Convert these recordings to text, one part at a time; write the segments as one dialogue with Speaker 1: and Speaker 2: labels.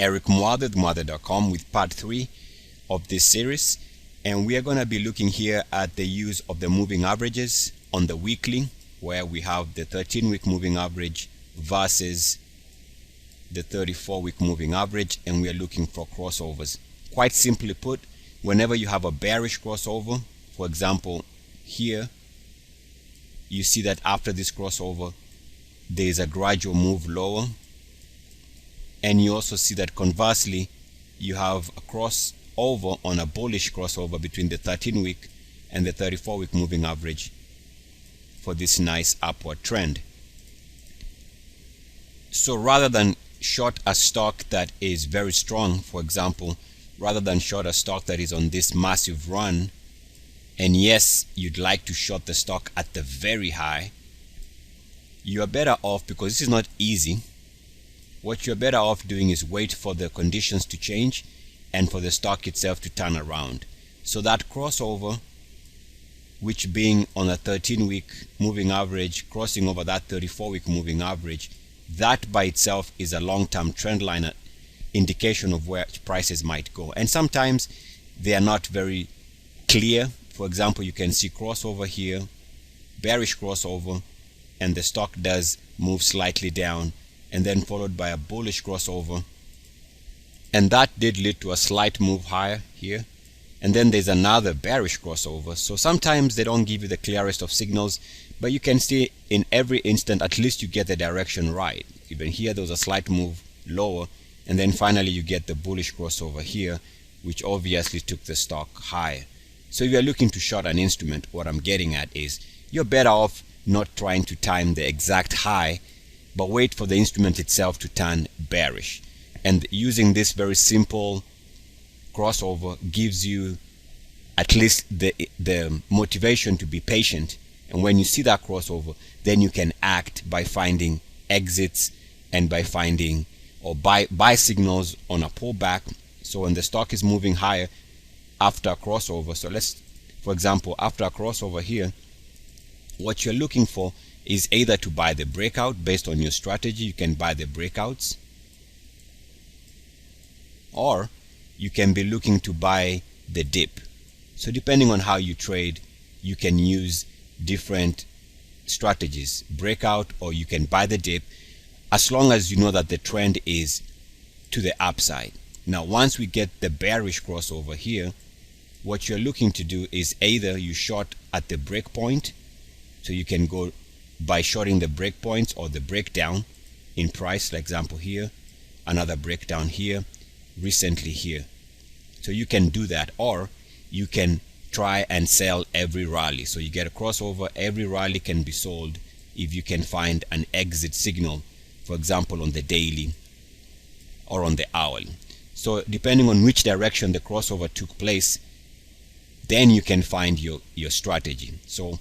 Speaker 1: Eric Muathe, Muathe.com, with part 3 of this series. And we are going to be looking here at the use of the moving averages on the weekly, where we have the 13-week moving average versus the 34-week moving average, and we are looking for crossovers. Quite simply put, whenever you have a bearish crossover, for example, here, you see that after this crossover, there is a gradual move lower. And you also see that conversely, you have a crossover on a bullish crossover between the 13-week and the 34-week moving average for this nice upward trend. So rather than short a stock that is very strong, for example, rather than short a stock that is on this massive run, and yes, you'd like to short the stock at the very high, you are better off, because this is not easy. What you're better off doing is wait for the conditions to change and for the stock itself to turn around. So that crossover, which being on a 13-week moving average, crossing over that 34-week moving average, that by itself is a long-term trend line indication of where prices might go. And sometimes they are not very clear. For example, you can see crossover here, bearish crossover, and the stock does move slightly down, and then followed by a bullish crossover, and that did lead to a slight move higher here, and then there's another bearish crossover. So sometimes they don't give you the clearest of signals, but you can see in every instant at least you get the direction right. Even here there was a slight move lower, and then finally you get the bullish crossover here, which obviously took the stock higher. So if you're looking to short an instrument, what I'm getting at is you're better off not trying to time the exact high, but wait for the instrument itself to turn bearish. And using this very simple crossover gives you at least the motivation to be patient. And when you see that crossover, then you can act by finding exits and by finding or buy signals on a pullback. So when the stock is moving higher after a crossover, so let's, for example, after a crossover here, what you're looking for is either to buy the breakout based on your strategy. You can buy the breakouts, or you can be looking to buy the dip. So depending on how you trade, you can use different strategies, breakout, or you can buy the dip, as long as you know that the trend is to the upside. Now once we get the bearish crossover here, what you're looking to do is either you short at the break point, so you can go by shorting the break points or the breakdown in price, for example here, another breakdown here, recently here. So you can do that, or you can try and sell every rally. So you get a crossover, every rally can be sold if you can find an exit signal, for example on the daily or on the hourly. So depending on which direction the crossover took place, then you can find your strategy. So,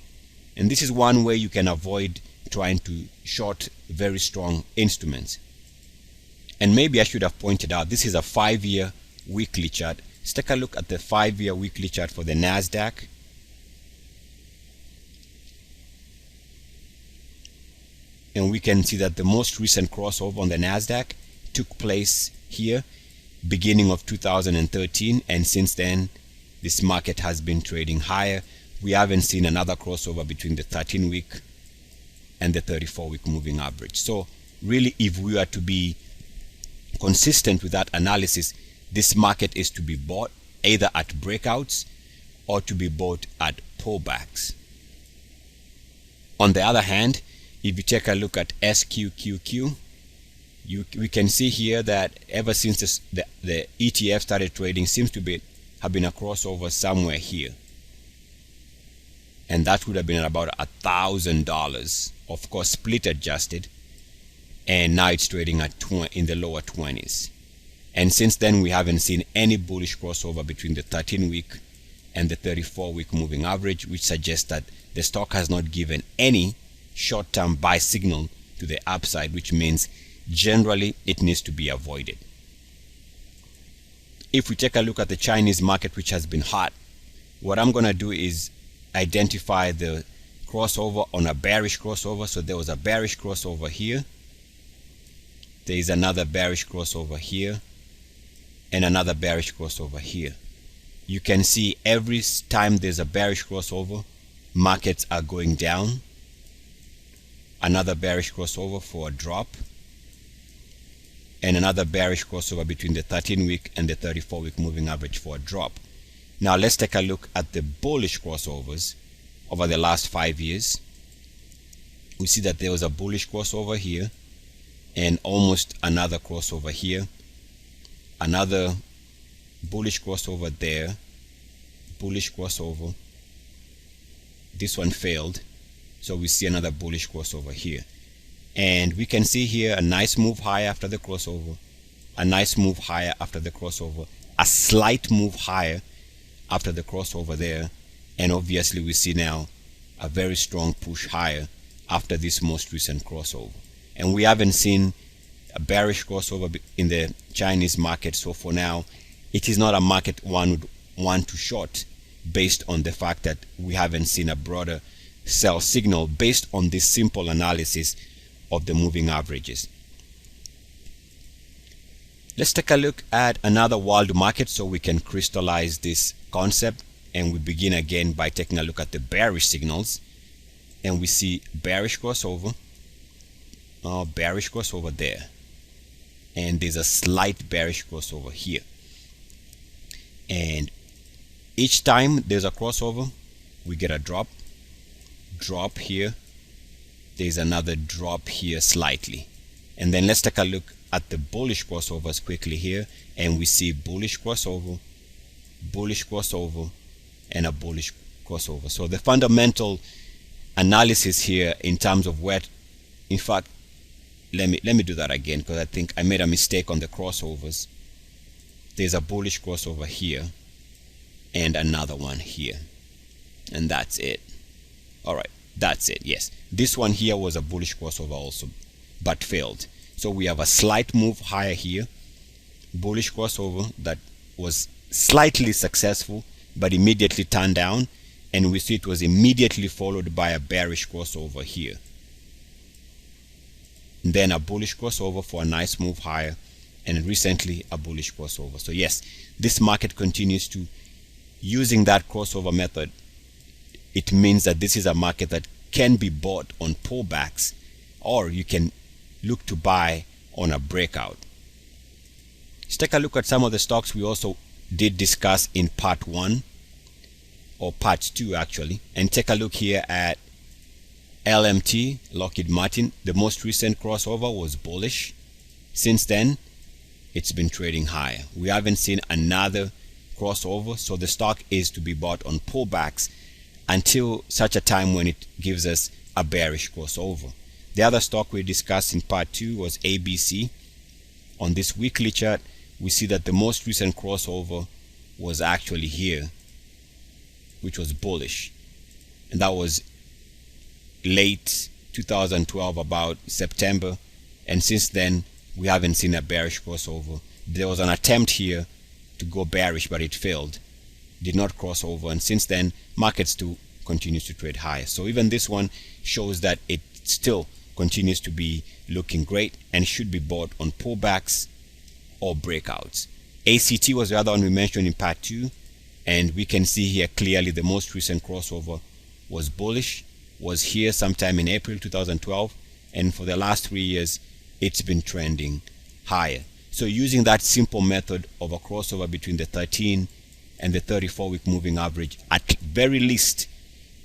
Speaker 1: and this is one way you can avoid trying to short very strong instruments. And maybe I should have pointed out, this is a 5-year weekly chart. Let's take a look at the 5-year weekly chart for the Nasdaq. And we can see that the most recent crossover on the Nasdaq took place here, beginning of 2013, and since then this market has been trading higher. We haven't seen another crossover between the 13-week and the 34-week moving average. So really, if we are to be consistent with that analysis, this market is to be bought either at breakouts or to be bought at pullbacks. On the other hand, if you take a look at SQQQ, we can see here that ever since the ETF started trading, seems to have been a crossover somewhere here. And that would have been at about $1,000, of course split adjusted, and now it's trading at in the lower 20s. And since then we haven't seen any bullish crossover between the 13-week and the 34-week moving average, which suggests that the stock has not given any short-term buy signal to the upside, which means generally it needs to be avoided. If we take a look at the Chinese market, which has been hot, what I'm going to do is identify the crossover on a bearish crossover. So there was a bearish crossover here, there is another bearish crossover here, and another bearish crossover here. You can see every time there's a bearish crossover, markets are going down. Another bearish crossover for a drop, and another bearish crossover between the 13-week and the 34-week moving average for a drop. Now let's take a look at the bullish crossovers over the last 5 years. We see that there was a bullish crossover here and almost another crossover here, another bullish crossover there, bullish crossover. This one failed, so we see another bullish crossover here, and we can see here a nice move higher after the crossover, a nice move higher after the crossover, a slight move higher after the crossover there, and obviously we see now a very strong push higher after this most recent crossover. And we haven't seen a bearish crossover in the Chinese market, so for now it is not a market one would want to short based on the fact that we haven't seen a broader sell signal based on this simple analysis of the moving averages. Let's take a look at another world market so we can crystallize this concept, and we begin again by taking a look at the bearish signals, and we see bearish crossover, there, and there's a slight bearish crossover here, and each time there's a crossover we get a drop here, there's another drop here slightly, and then let's take a look at the bullish crossovers quickly here, and we see bullish crossover, and a bullish crossover. So the fundamental analysis here in terms of where, in fact, let me do that again because I think I made a mistake on the crossovers. There's a bullish crossover here and another one here, and that's it. All right, that's it. Yes, this one here was a bullish crossover also, but failed. So we have a slight move higher here, bullish crossover that was slightly successful but immediately turned down, and we see it was immediately followed by a bearish crossover here, and then a bullish crossover for a nice move higher, and recently a bullish crossover. So yes, this market continues to using that crossover method. It means that this is a market that can be bought on pullbacks, or you can look to buy on a breakout. Let's take a look at some of the stocks we also did discuss in part 1 or part 2 actually, and take a look here at LMT, Lockheed Martin. The most recent crossover was bullish. Since then it's been trading higher. We haven't seen another crossover, so the stock is to be bought on pullbacks until such a time when it gives us a bearish crossover. The other stock we discussed in part 2 was ABC. On this weekly chart we see that the most recent crossover was actually here, which was bullish, and that was late 2012, about September, and since then we haven't seen a bearish crossover. There was an attempt here to go bearish, but it failed, did not cross over, and since then markets too continues to trade higher. So even this one shows that it still continues to be looking great and should be bought on pullbacks or breakouts. ACT was the other one we mentioned in part 2, and we can see here clearly the most recent crossover was bullish, was here sometime in April 2012, and for the last 3 years it's been trending higher. So using that simple method of a crossover between the 13 and the 34-week moving average, at very least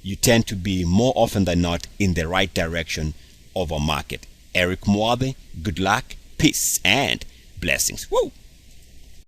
Speaker 1: you tend to be more often than not in the right direction of a market. Eric Muathe, good luck, peace, and blessings. Woo!